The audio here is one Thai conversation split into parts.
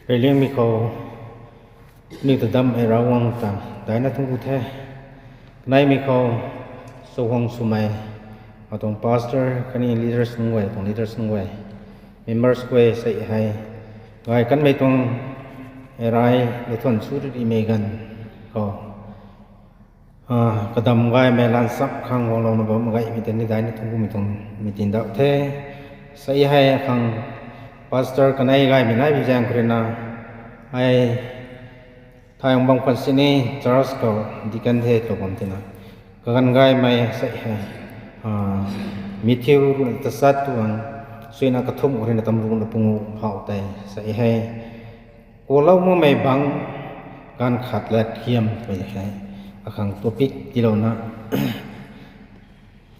ไปเลี้ยงมีเขานี่ตะดำไอ้เราวังต่างได้นะทั้งกูแท้ในมีเขาสุวงสุมัยเอาตรง pastor คันนี้ leaders นึงไว้ตรง leaders นึงไว้ members ไว้ใส่ให้ไว้กันไม่ตรงไอ้ไรในทนสู้ดีเมกันก็กระดำไว้แม่ลานซับข้างของเรานะบ่มาไว้มีแต่นี่ได้นะทั้งกูมีตรงมีตินดาวแท้ใส่ให้ข้างpastor กันไอ้ไงมีนายวิจัยคนน่ะไอ้ทางบางคนสินี่จอร์สก็ดิกันเทตัวผมที่น่ะกันไงไม่ใส่ให้มิทิวตัดสัตว์ตัวสวยนักกระทุ่มคนน่ะตำรวจน่ะปุงเผาแต่ใส่ให้กูเล่าเมื่อไม่บังการขัดและเทียมไปให้ข้างตัวปิกที่เรานะ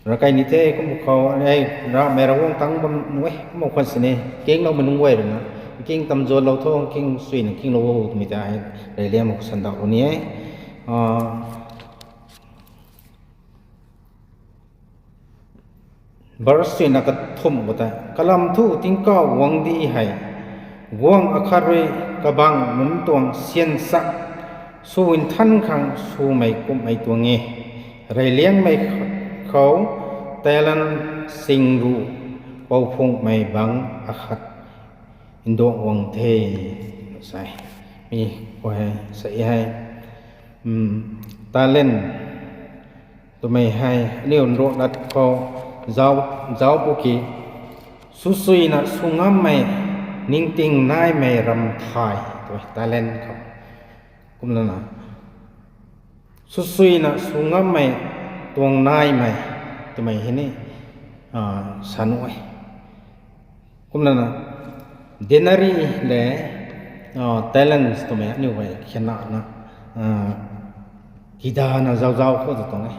แล้วก็นี่เท่ก็มุกเขาไอ้เราแม่เราวงตั้งบนนู้นมุกคนสิเนี่ยเก่งเรามันนุ่งไว้เลยนะเก่งตำรวจเราท้องเก่งสวยนะเก่งเรามีแต่ได้เลี้ยงมุกสันดาคนนี้บริสุทธิ์นักทุ่มก็ได้กลัมทูทิ้งก็หวังดีให้หวังอาคารีกบังมุนตวงเสียนสักสู้อินทันขังสู้ไม่กุมไม่ตัวเงี้ยไรเลี้ยงไม่เขาแต่ละสิ่งรู้เป่าพงไม่บังอาคัดอินโดวังเทใส่มีไว้ใส่ให้ตาเล่นตัวไม่ให้นี่อุนโรนัดเขาเจ้าปุกีสุยนะสุงามไม่นิ่งติงนายไม่รำทายตัวตาเล่นเขากุมนั่นนะสุยนะสุงามไม่ตวงนายไม่ตัวไม่เห็นนี่สนุกกุมนั่นนะเดนารีเล่talents ตัวไม่นี่ไว้ขนาดนะกีดานะเจ้าเขาตัวตรงนี้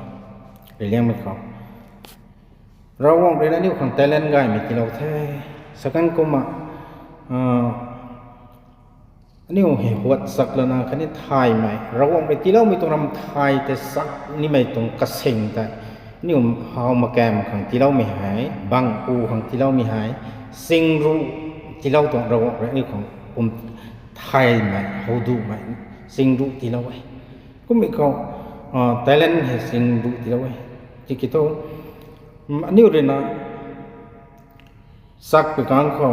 เรื่องไม่เขาเราวางเรื่องนี้ของ talent ง่ายไม่กี่เราแท้สักกันก็มานี่โอ้เหตุสักแล้วนะคันนี้ทายไหมเราวางไปที่เราไม่ต้องรำทายแต่สักนี่ไม่ต้องกระเซ็งแต่นี่ผมหามาแกมของที่เราไม่หายบางปูของที่เราไม่หายสิ่งรู้ที่เราต้องเราเรื่องนี้ของผมไทยไหมเขาดูไหมสิ่งรู้ที่เราไว้ก็ไม่เขาtalent ให้สิ่งรู้ที่เราไว้ที่คิดว่าอันนี้เลยนะสักไปกลางเขา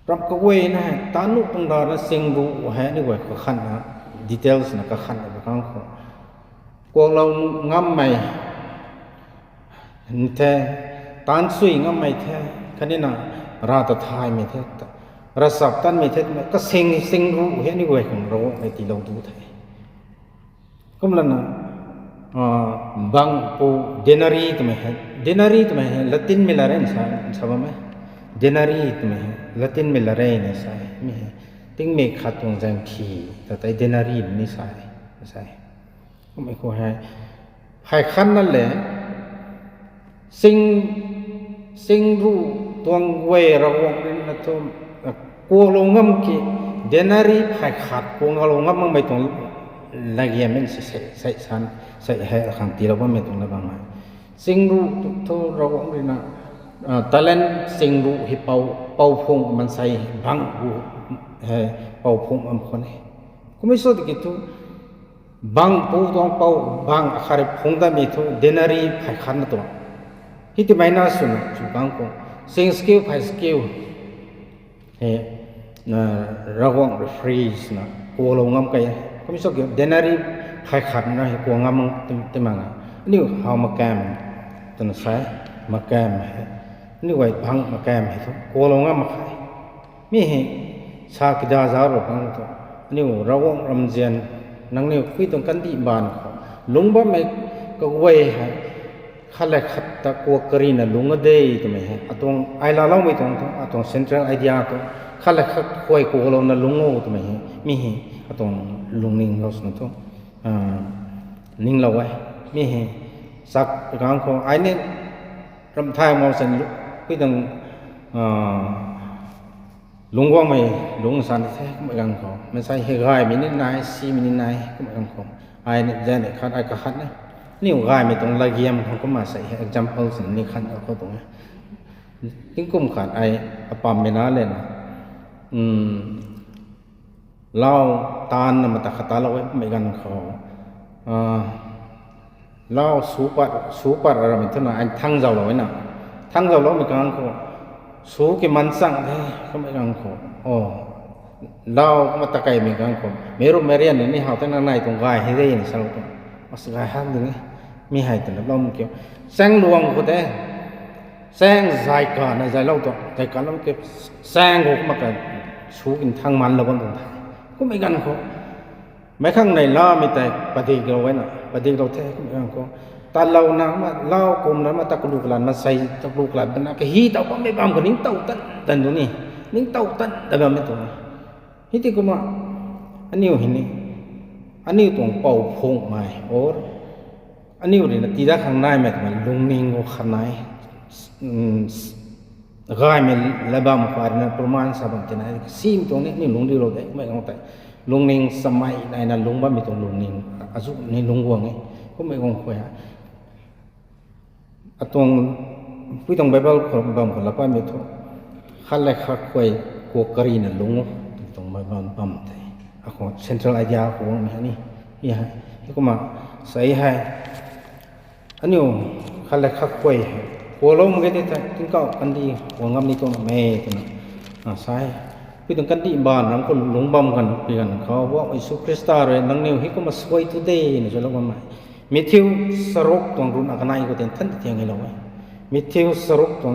รับก็เว้ยนะตานุตรงนั้นสิ่งรู้ให้นี่ไว้ก็ขันนะ details นะก็ขันไปกลางเขากวงเราง่ำไม่แท้ตานสุยง่ำไม่แท้คันนี้นะราตทายไม่แท้รัศตันไม่แท้ก็สิ่งรู้ให้นี่ไว้ของเราในที่เราดูแท้ก็มันนะบางปูเดนารีตัวไม่เดนารีตัวไม่ละตินมิลาเรนใช่ใช่ไหมเดนารีตัวไม่ละตินมิลาเรนใช่ไม่ติ้งเมฆขัดตรงจังทีแต่เดนารีนี่ใช่ก็ไม่ควรให้ขันนั่นแหละสิ่งรู้ตัวเวรวงนั้นนะตัวกลัวลงงั้มกี่เดนารีให้ขัดกลัวลงงั้มมันไม่ตรงลายมันใส่ให้ขังตีเราว่าไม่ตรงนั้นบ้างไหมสิ่งรู้ตัวเราเลยนะtalent สิ่งรู้ให้เป่าพงมันใส่บังหูให้เป่าพงมันคนนี้ก็ไม่สุดที่ตัวบังปูต้องเป่าบังอาคาริพงได้ไม่ตัวเดนารีให้ขันนะตัวที่ที่ไม่น่าสุนจุกังก็สิ่งสกิลให้สกิลให้ระวัง refreeze นะกลัวลงงั้มกันก็ไม่สุดที่เดนารีให้ขันนะให้กลัวงั้มที่มันนี่เอามาแกมตัวนั้นใช่มาแกมนี่ไว้บังมาแกมให้ทุกกลัวลงงั้มมาขายมีเหตุชาคิดาจารุบังตัวนี่ระวังรำเจียนนั่งนี่คุยตรงกันที่บ้านเขาลุงบ่ไม่ก็ไว้ให้ข้าเล็กขัดตะกัวกรีน่ะลุงก็ได้ตัวไม่ให้ตรงไอ้ลาเล่าไม่ตรงเซ็นทรัลไอเดียตัวข้าเล็กขัดคุยกัวเราน่ะลุงโง่ตัวไม่ให้มีเหตุตรงลุงนิ่งเราสนุกตัวนิ่งเราไว้มีเหตุสักกลางเขาไอ้นี่รำไทยมองเส้นคุยตรงลุงว่าไม่ลุงสันแท้ก็ไม่กังเขาไม่ใช่ให้ง่ายมีนิดนายซีมีนิดนายก็ไม่กังเขาไอ้เนี่ยเจเนี่ยขัดไอ้ก็ขัดนะนี่ง่ายไม่ตรงละเอียดเขาก็มาใส่ example สิ่งนี้ขัดเอาเขาตรงนี้ทิ้งกุมขัดไอ้ปามไม่น่าเลยนะ เราตานมาตะขตาเราไว้ไม่กันเขาเราสูปัดอะไรมันท่านั้นทั้งเจ้าเราไว้น่ะทั้งเจ้าเราไม่กันเขาสูกิมันสั่งเขาไม่กันเขาเรามาตะไกไม่กันเขาเมรุเมเรียนนี่เขาตั้งในตรงกายให้ได้ยินสรุปมาสกายหันดึงมีให้แต่เราไม่เกี่ยวแสงลวงก็ได้แสงใจกันในใจเราตัวใจกันเราเก็บแสงหกมากันสูกินทั้งมันเราบนตรงไทยก็ไม่กันเขาไม่ข้างในเราไม่แต่ปฏิกิริยาไว้น่ะปฏิกิริยาแท้ก็ไม่กันเขาตาเรานะมาเล่ากลมนั้นมาตะกรุกหลานมาใส่ตะกรุกหลานเป็นอะไรฮีเต่าก็ไม่บำกันนิ่งเต่าตันตันตรงนี้นิ่งเต่าตันแต่แบบไม่ตรงฮีที่ก็มาอันนี้เห็นนี่อันนี้ตรงเป่าพงไม้โอ้อันนี้อยู่ในตีด้านข้างในแม่มันลุงนิ่งก็ข้างในกายมันระบำควายนะประมาณ3 วันนะซีมตรงนี้นี่ลุงดีเราได้ไม่เอาแต่ลุงนิ่งสมัยในนั้นลุงบ้านมีตรงลุงนิ่งอายุในลุงวัวไงก็ไม่คงคุยตรงพี่ตรงไบเบิลของบางคนละป้ามีทุกขั้นแรกคุยกัวกรีน่ะลุงตรงไบเบิลปั๊มไทยของเซ็นทรัลไอเดียของนี่นี่ฮะที่ก็มาใส่ให้อันนี้ขั้นแรกคุยหัวลงมันก็ได้ถึงก็กันดีหัวงามนี่ตรงแม่ตรงนั้นใช่พี่ตรงกันดีบ้านเราก็หลงบ่มกันเปลี่ยนเขาว่าอิสุคริสต์เลยนังนิวที่ก็มาสวยทุเดย์นี่จะรู้ว่าไหมมิทิวสรุปตรงรุ่นอักนายก็เต็มท่านที่ยังไงเราไว้มิทิวสรุปตรง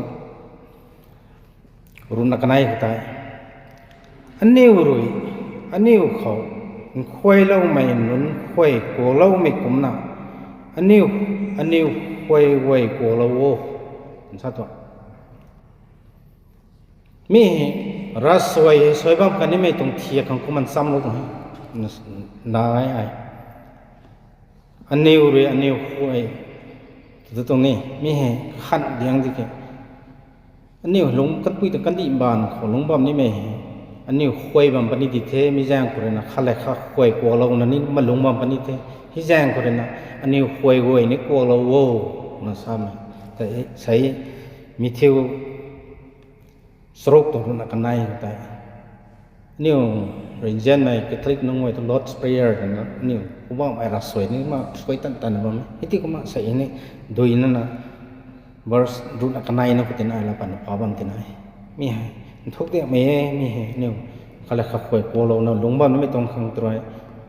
รุ่นอักนายก็ตายอันนี้รู้อันนี้เขาคุยเราไม่นุนคุยกูเราไม่คุ้มนะอันนี้คุยกูเราโว้ชัดว่ามีรัสสวยบ้างกันนี่ไม่ตรงเทียของกูมันซ้ำลงตรงนี้ได้อันนี้รู้อันนี้คุยตรงนี้มีขั้นเดียงดิแกอันนี้หลงกันปุ้ยแต่กันดีบานของหลงบ้านนี่ไม่อันนี้คุยบ้างปนิดิเทมีแจ้งคนนะขั้นแรกเขาคุยกูเรานั่นนี่มันหลงบ้างปนิเทที่แจ้งคนนะอันนี้คุยนี่กูเราโว้นะซ้ำแต่ใช้มิทิวสรุปตรงนั้นกันไหนแต่นี่เรียนในแคทอลิกน้องไว้ตัวลอดสเปียร์นะนี่ผมว่าไอ้รัสสวยนี่มาสวยตันๆบ้างที่ที่ก็มาใส่นี่โดยนั่นนะบอสรุ่นกันไหนนะก็ที่ไหนละปันป้าบังที่ไหนมีให้ทุกเดียมีนี่เขาเลยขับไปโกโลนะลุงบ้านไม่ต้องขังตัว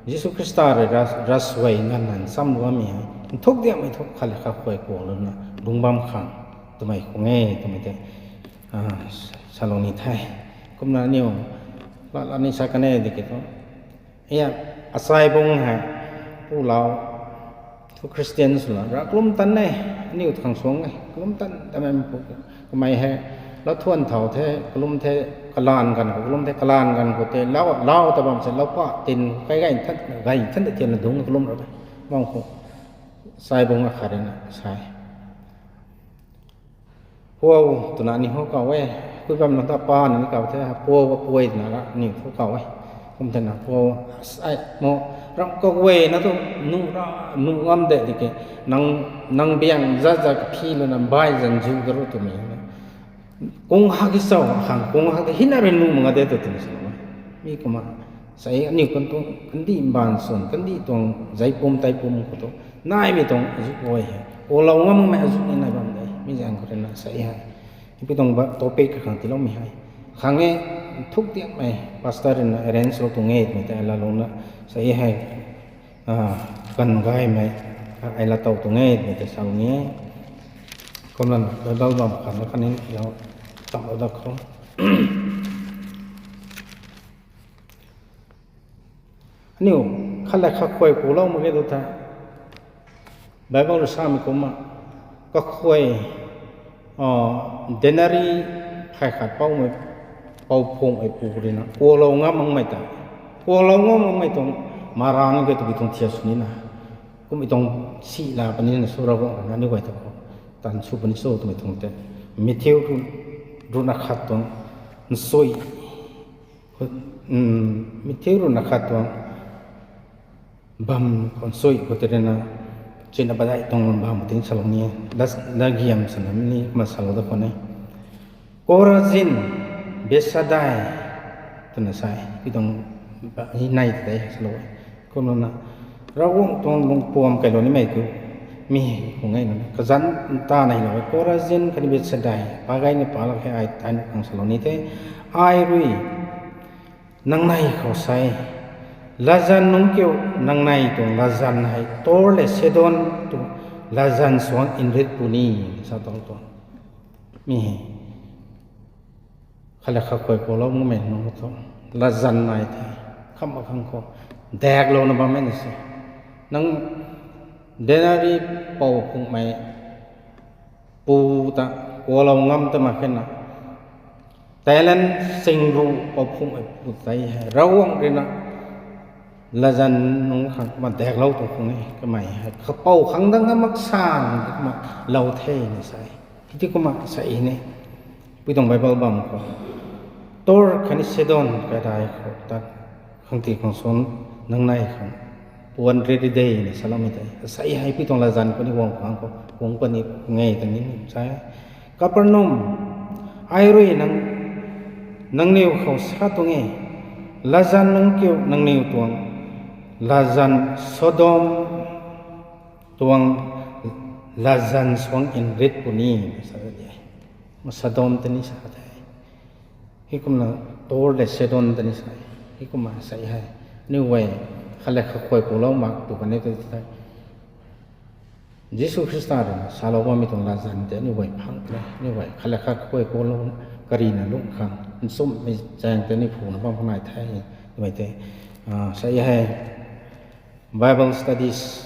ยิสุคริสต์เลยรัสสวยนั่นซ้ำว่ามีให้ทุกเดียไม่ทุกเขาเลยขับไปโกโลนะลุงบ้านขังตัวไม่คงตัวไม่ได้ชาลนิไทยก็มาเนี่ยแล้วนี่สักแน่ดิคิดว่าอาศัยบงหาผู้เราทุกคริสเตียนสุดละรักลุ่มตันแน่นี่อยู่ทางสงไงลุ่มตันแต่ไม่พวกก็ไม่ให้แล้วทวนเถ่าแท้ลุ่มแท้กลานกันลุ่มแท้กลานกันก็เตะแล้วเราแต่บางเสร็จแล้วก็ตินใกล้ๆท่านเทียนดุงลุ่มเราไปมองหกสายบงอาคาเดนะสายพวกตัวนั้นนี่เขาเก่าไว้คุยแบบนั้นตาปานนี่เก่าแท้พวกป่วยนะละนี่เขาเก่าไว้ผมจะนะพวกไอ้โมเราก็เวนะตัวนุ่งอ้อมเด็กดิแกนังเบียงจะพี่แล้วนะบ่ายจันจูกระโดดตัวนี้นะกงหักที่สองหังกงหักที่หินาเป็นนุ่งมันก็เด็ดตัวนี้สินะมีก็มาใส่อันนี้คนตัวกันดีบานส่วนกันดีตรงใจปุ่มไตปุ่มก็ตัวนายไม่ตรงจุกไว้โอ้เราว่ามึงไม่จุกนี่นายบ้างได้ไม่ยังก็ได้นะใส่ให้ที่ต้องตัวเป๊กขังที่เราไม่ให้ขังเงี้ยทุกเดียบไปพาสต้าเรนเรนส์เราตรงเงี้ยไม่แต่ละลงละใส่ให้กันง่ายไหมไอ้ละตัวตรงเงี้ยไม่แต่สั่งเงี้ยก็นั่นเราลองขันแล้วคันนี้เราต้องเอาตะเขานี่ขั้นแรกข้าคุยกูเล่ามาแค่ตัวท่าไบเบิลเราสร้างมีกุมก็คุยเดนารีใครขัดเป้าไม่เป้าพงไอ้ปูเลยนะปูเราง่ามันไม่ตายปูเราง่ามันไม่ต้องมารางก็ต้องไปตรงเทียสุนีนะก็ไม่ต้องสีลาปนี้นะสุราก็นั่นนี่ไว้ตัวตันสุปนิโซต้องไปตรงแต่มิเทวรุนักขัดตัวสวยมิเทวรุนักขัดตัวบัมคนสวยก็จะนะเจนบัดไอตรงบ้านมุติงสลงนี้ดักยามสนามนี้มาสลงตะคนนี้โคราซินเบสดาย ตนใส่พี่ต้องในแต่สโลยคนนั้นเราต้องลงปวมกันนี่ไม่คือมีของไงนั่นก็จันตาในเราก็ราจินคันเบ็ดเสดายปากไงนี่ปาลักให้ไอ้ตายของสโลนี่แต่ไอ้รุยนังในเขาใส่ลาจันนุ่งเกี่ยวนังในตรงลาจันให้โตเลเสดอนตรงลาจันสวงอินริตปุนีสัตว์ตัวมีขลักขวยโกลมุเมนน้องตัวลาจันไหนที่คำว่าคำโคแดกโลนบ้าไม่ได้สินังเดนารีเป่าคงไม่ปูตะโกลงงำตะมาขึ้นนะแต่เล่นสิ่งรู้เป่าคงไอ้ปูใจเราวงเลยนะละจันน้องขังมาแดกเราตรงคงนี้ก็ไม่เขาเป่าขังดังก็มักซ่านมาเราเท่นี่ใส่ที่ก็มาใส่เนี่ยพี่ต้องไปเบาบังก็ตัวคันนี้เสดอนก็ได้เขาตัดขังที่ของสนนังในของปวนเรดิเดย์นี่สลามิได้ใส่ให้พี่ต้องละจันคนที่วงขังก็วงคนนี้ไงตรงนี้ใช่กับปนมไอรุ่ยนังนิ้วเขาซาตรงนี้ละจันนังเกี่ยวนังนิ้วตัวลาจันโซโดมตัวลาจันสวงอินริตปุนีสักอย่างมาโซโดมตัวนี้สักได้ที่กุมนะตัวเด็กโซโดมตัวนี้สักที่กุมมาใส่ให้นี่เว้ยขลักขวยกูเล่ามาตัวกันนี้ตัวที่ได้ยิสุคริสต์นะสาวว่ามีตรงลาจันแต่นี่เว้ยพังเลยนี่เว้ยขลักขวยกูเล่ากรีนะลุกขังมันส้มไม่แจงแต่นี่ผูนบ้างพนัยไทยนี่เว้ยแต่ใส่ให้Bible studies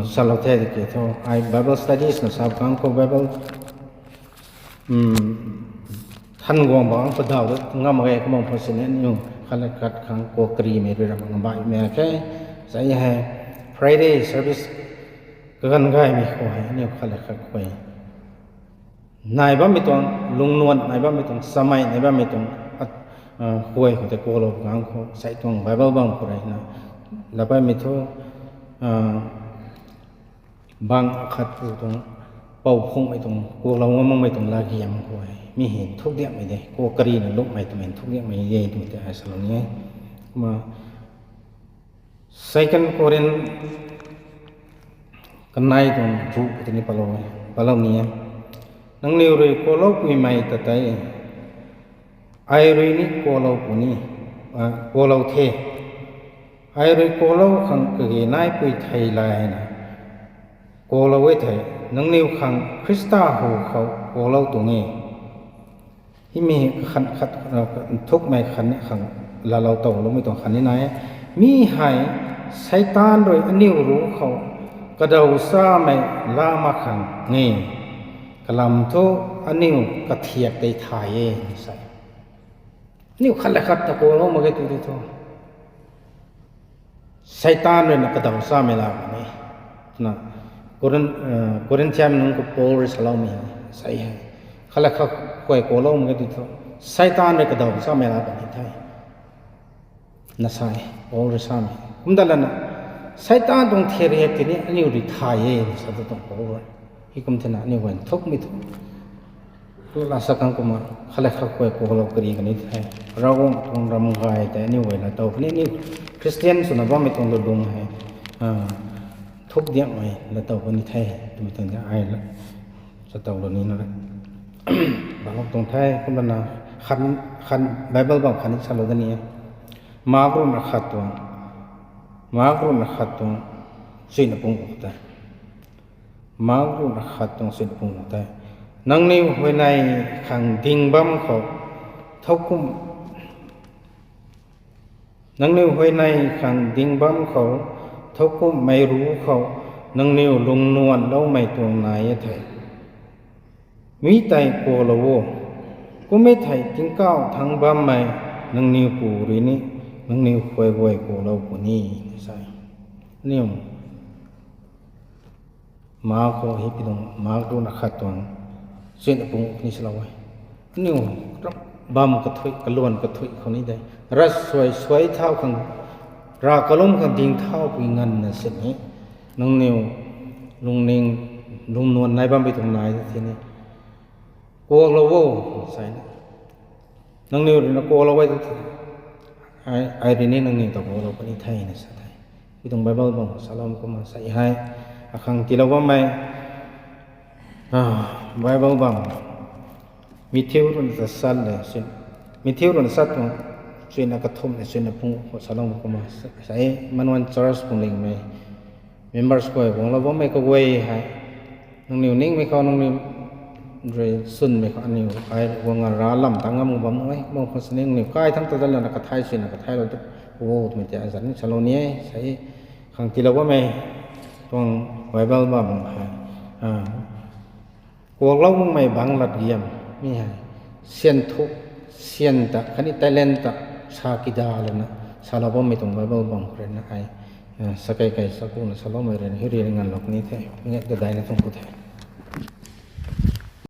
salah tadi kita Bible studies na sabkan ko Bible than gong bang padaw ngam ga ko mong phosene ni khalakat khang ko kri me ra mang bai me ke sai ha Friday service kan gai mi ko hai ni khalakat ko nai ba mi tong lung nuan nai ba mi tong samai nai ba mi tong hoi ko te ko lo gang ko sai tong Bible bang ko rai naละไปไม่ทั่วบางขัดอยู่ตรงเป่าคงไม่ตรงกูเราว่ามันไม่ตรงลาเกียมกูมีเห็นทุกเรื่องไม่ได้กูกรีนลุกไม่ตรงเห็นทุกเรื่องไม่ได้ตรงแต่ไอ้สารนี้มาใส่กันกูเรียนกันในตรงรูปที่นี่ปลานี้นังเลี้ยวเลยกูเราคุยไม่แต่ใจไอ้เรื่องนี้กูเราปุ่นี่กูเราเทไอ้เรื่องโกลาวขังก็เห็นนายปุยไทยลายนะโกลาวไทยนังนิ้วขังคริสต์หูเขาโกลาวตรงนี้ที่มีขันทุกไม่ขันขังละเราโตเราไม่ต้องขันนี้นายมีหายไซตานโดยอันนิ้วรู้เขากระดาวซาไม่ลามาขังงี้กลำทุกอันนิ้วกระเทียบได้ถ่ายใส่นิ้วขันละขัดตะโกลาวมาเกิดตัว Satan ren ka daw sa mela ni na Corinthian nung ko Paul salami sai hai khala kha koi ko lo mo ti tho Satan ren ka daw sa mela ni thai na sai Paul sa mi kumdala na Satan dong theri he ti ni ani ri thai ye sa to Paul hi kum thena ni wan thok mi tho to la sa kang ko ma khala kha koi ko lo kri ka ni thai rawong thong ram gai ta ni we la to ni Christian so na ba mi tong lo dong hai thuk diak mai la taw ko ni thai tu tang ja ai la sa taw lo ni na la ba ngok tong thai ko na khan Bible ba khan sa lo ni ma gru na khat tong sin na pung ta ma gru na khat tong sin pung ta nang ni hoi nai khang ding bam kho thok kumนังนิ้วห้อยในขังดิ่งบ้ำเขาทุกข์ไม่รู้เขานังนิ้วลงนวลแล้วไม่ตรงไหนไทยมีใจโกลโวก็ไม่ไทยจึงก้าวทางบ้ำไม่นังนิ้วปูรีนี้นังนิ้วควยวยโกลปูนี่ใช่นิ้วมาโคฮิปิดงมาดูนักขัดตัวเส้นปุ่งนี่สลายนิ้วบำกระทุยกระล้วนกระทุยคนนี้ได้รัสสวยเท่าขังรากระล้มขังดิ่งเท่าปีเงินนะเสร็จนี้น้องนิวลุงนิงลุงนวลนายบ้านไปตรงไหนทีนี้โกลโวใส่น้องนิวนะโกลโวไว้ทุกที ai rini nang ni to bo lo pani thai na sa thai ki tong bible bang salam ko ma sai hai akhang tilawa mai bible bang Matthew run sa sal le sin Matthew run sa to sin na kathum ne sin na pung salam ko ma sai manwan church pung ling mai members ko bong lo bang mai ko wei hai nang niu ning mai ko nang ni rồi xuân mấy con nhiều cái vòng ra làm tăng âm bấm ấy mong con sinh nhiều cái thằng tôi là cái thai xuyên là cái thai rồi ô mình chạy dẫn salon nhé sẽ hàng kilo quá mày còn vài bao bầm cuộc lâu mày bằng lật diệm mi hả xiên thuốc xiên ta cái này Thailand ta sa kida lên na sa lo bom mày tung vài bao bầm rồi na ai sa cái sa cũng là salon mày rồi hiu riêng ngàn lộc ní thế nghe cái đại nó không có thể